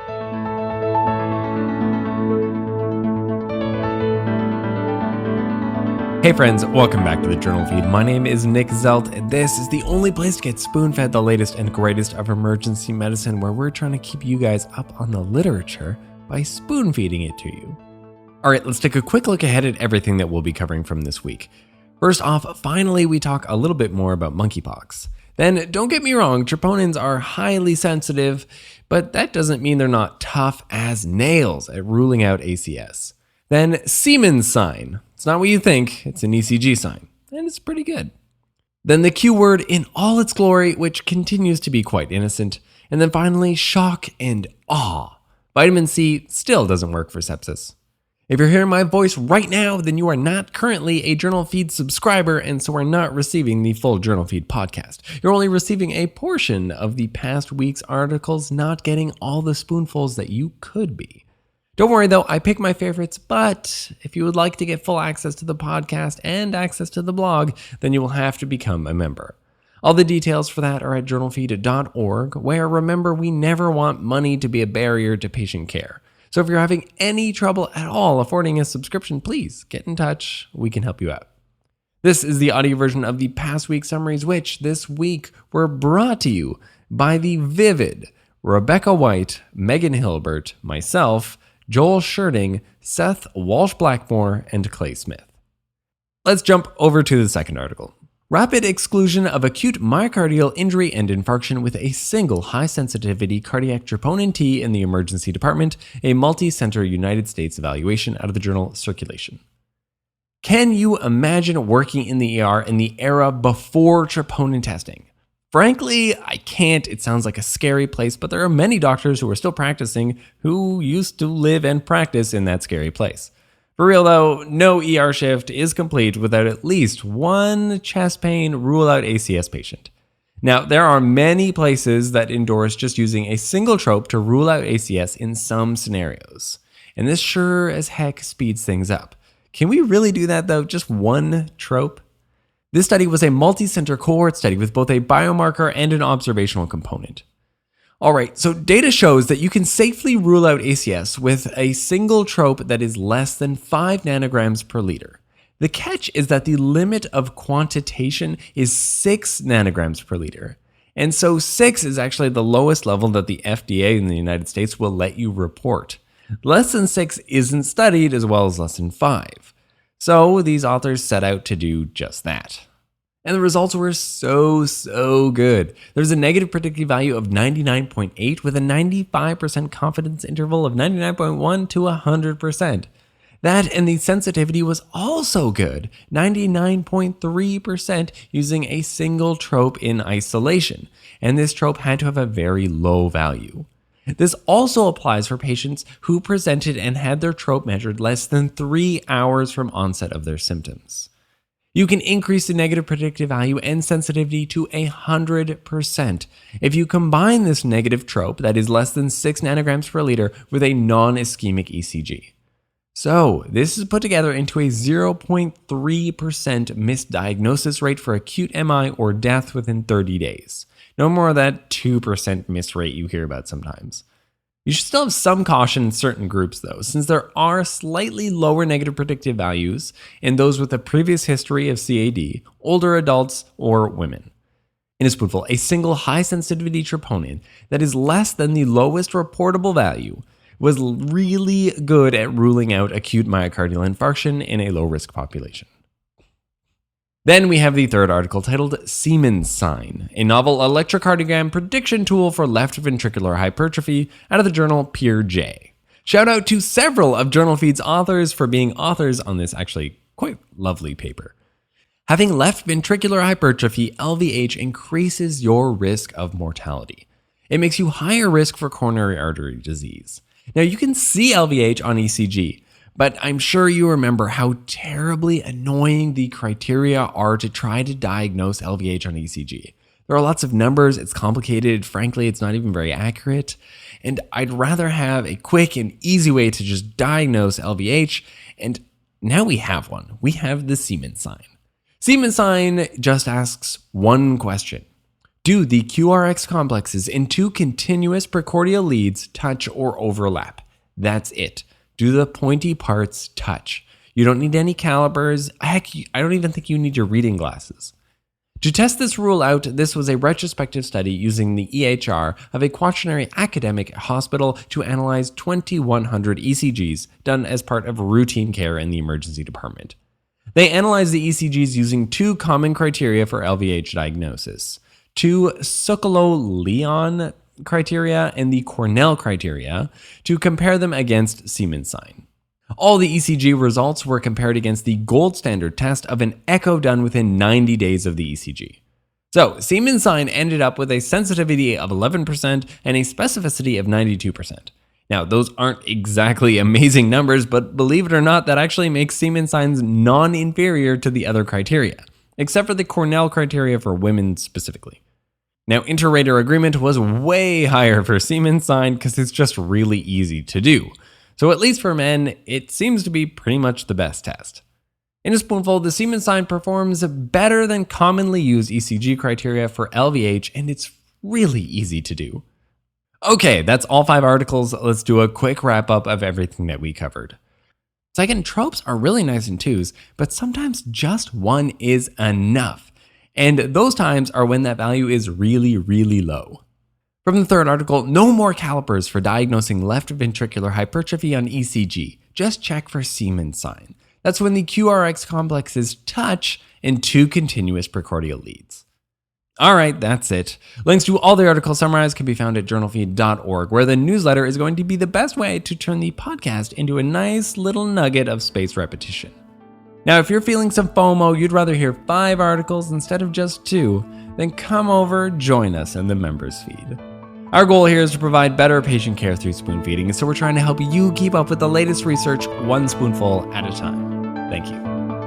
Hey friends, welcome back to the Journal Feed. My name is Nick Zelt, and this is the only place to get spoon-fed the latest and greatest of emergency medicine, where we're trying to keep you guys up on the literature by spoon-feeding it to you. Alright, let's take a quick look ahead at everything that we'll be covering from this week. First off, finally we talk a little bit more about monkeypox. Then, don't get me wrong, troponins are highly sensitive, but that doesn't mean they're not tough as nails at ruling out ACS. Then, Seamen Sign. It's not what you think, it's an ECG sign, and it's pretty good. Then the Q word in all its glory, which continues to be quite innocent. And then finally, shock and awe. Vitamin C still doesn't work for sepsis. If you're hearing my voice right now, then you are not currently a JournalFeed subscriber, and so are not receiving the full JournalFeed podcast. You're only receiving a portion of the past week's articles, not getting all the spoonfuls that you could be. Don't worry though, I pick my favorites, but if you would like to get full access to the podcast and access to the blog, then you will have to become a member. All the details for that are at journalfeed.org, where remember, we never want money to be a barrier to patient care. So if you're having any trouble at all affording a subscription, please get in touch. We can help you out. This is the audio version of the past week summaries, which this week were brought to you by the vivid Rebecca White, Megan Hilbert, myself, Joel Sherding, Seth Walsh-Blackmore, and Clay Smith. Let's jump over to the second article. Rapid exclusion of acute myocardial injury and infarction with a single high-sensitivity cardiac troponin T in the emergency department, a multi-center United States evaluation out of the journal Circulation. Can you imagine working in the ER in the era before troponin testing? Frankly, I can't. It sounds like a scary place, but there are many doctors who are still practicing who used to live and practice in that scary place. For real though, no ER shift is complete without at least one chest pain rule-out ACS patient. Now, there are many places that endorse just using a single trope to rule out ACS in some scenarios. And this sure as heck speeds things up. Can we really do that though? Just one trope? This study was a multi-center cohort study with both a biomarker and an observational component. Alright, so data shows that you can safely rule out ACS with a single trope that is less than 5 nanograms per liter. The catch is that the limit of quantitation is 6 nanograms per liter. And so 6 is actually the lowest level that the FDA in the United States will let you report. Less than 6 isn't studied, as well as less than 5. So these authors set out to do just that. And the results were so good. There's a negative predictive value of 99.8 with a 95% confidence interval of 99.1 to 100%. That and the sensitivity was also good, 99.3% using a single trope in isolation. And this trope had to have a very low value. This also applies for patients who presented and had their trope measured less than 3 hours from onset of their symptoms. You can increase the negative predictive value and sensitivity to 100% if you combine this negative trope, that is less than 6 nanograms per liter, with a non-ischemic ECG. So this is put together into a 0.3% misdiagnosis rate for acute MI or death within 30 days. No more of that 2% miss rate you hear about sometimes. You should still have some caution in certain groups though, since there are slightly lower negative predictive values in those with a previous history of CAD, older adults, or women. In a spoonful, a single high sensitivity troponin that is less than the lowest reportable value was really good at ruling out acute myocardial infarction in a low-risk population. Then we have the third article titled Seamens Sign, a novel electrocardiogram prediction tool for left ventricular hypertrophy out of the journal Peer J. Shout out to several of JournalFeed's authors for being authors on this actually quite lovely paper. Having left ventricular hypertrophy, LVH, increases your risk of mortality. It makes you higher risk for coronary artery disease. Now you can see LVH on ECG, but I'm sure you remember how terribly annoying the criteria are to try to diagnose LVH on ECG. There are lots of numbers, it's complicated, frankly, it's not even very accurate, and I'd rather have a quick and easy way to just diagnose LVH, and now we have one. We have the Seaman Sign. Seaman Sign just asks one question. Do the QRX complexes in 2 continuous precordial leads touch or overlap? That's it. Do the pointy parts touch? You don't need any calipers. Heck, I don't even think you need your reading glasses. To test this rule out, this was a retrospective study using the EHR of a quaternary academic hospital to analyze 2,100 ECGs done as part of routine care in the emergency department. They analyzed the ECGs using 2 common criteria for LVH diagnosis: 2 Sokolow-Lyon criteria and the Cornell criteria, to compare them against Seamens Sign. All the ECG results were compared against the gold standard test of an echo done within 90 days of the ECG. So, Seamens Sign ended up with a sensitivity of 11% and a specificity of 92%. Now, those aren't exactly amazing numbers, but believe it or not, that actually makes Seamens Signs non-inferior to the other criteria, except for the Cornell criteria for women specifically. Now, inter-rater agreement was way higher for Seaman Sign because it's just really easy to do. So at least for men, it seems to be pretty much the best test. In a spoonful, the Seaman Sign performs better than commonly used ECG criteria for LVH, and it's really easy to do. Okay, that's all 5 articles. Let's do a quick wrap up of everything that we covered. Second, tropes are really nice in 2s, but sometimes just 1 is enough. And those times are when that value is really, really low. From the third article, no more calipers for diagnosing left ventricular hypertrophy on ECG. Just check for Seaman Sign. That's when the QRX complexes touch in 2 continuous precordial leads. Alright, that's it. Links to all the articles summarized can be found at JournalFeed.org, where the newsletter is going to be the best way to turn the podcast into a nice little nugget of spaced repetition. Now, if you're feeling some FOMO, you'd rather hear 5 articles instead of just 2, then come over, join us in the members feed. Our goal here is to provide better patient care through spoon feeding, so we're trying to help you keep up with the latest research 1 spoonful at a time. Thank you.